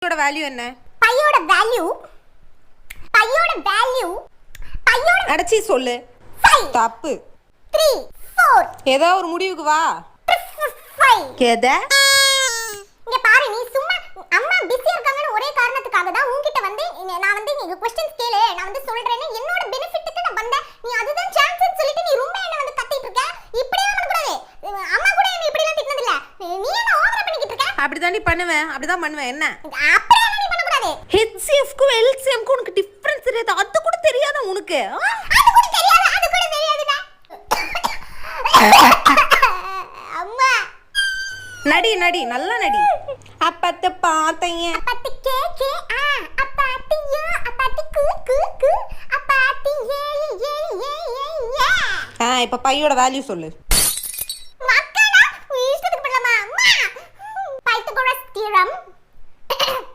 பையோட வேல்யூ என்ன? பையோட வேல்யூ அடச்சி சொல்லு. 5 தப்பு. 3 4 ஏதோ ஒரு முடிவுக்கு வா. 5 எத? இங்க பாரு, நீ சும்மா அம்மா பிஸியா இருக்காங்கன்னு ஒரே காரணத்துக்காக தான் உன்கிட்ட வந்து நான் வந்து நீங்க क्वेश्चंस கேளு, நான் வந்து சொல்றேன்னு என்னோட பெனிஃபிட்க்கு நான் வந்தேன். நீ அதுதான் சான்ஸ்னு சொல்லிட்டு நீ ரொம்ப என்ன வந்து கத்திட்டு இருக்க. இப்படியே பண்ண கூடாது. அம்மா கூட என்ன இப்படி எல்லாம் திட்டனது இல்ல. நீ என்ன ஓவரா பண்ணிக்கிட்டு இருக்க? அப்படிதான் பண்ணுவேன். அப்படிதான் பண்ணுவேன். என்ன? அப்படியே நீ பண்ண கூடாது. HCF க்கு LCM க்கு உனக்கு டிஃபரன்ஸ் தெரியாது. அது கூட தெரியாதா உனக்கு? அது கூட தெரியாதுடா. அம்மா நடி நடி நல்லா நடி. அப்பத்த பாத்தைய அப்பத்தி கே அப்பத்தியோ அப்பத்தி கூ அப்பத்தி ஏ இப்ப பையோட வேல்யூ சொல்லு.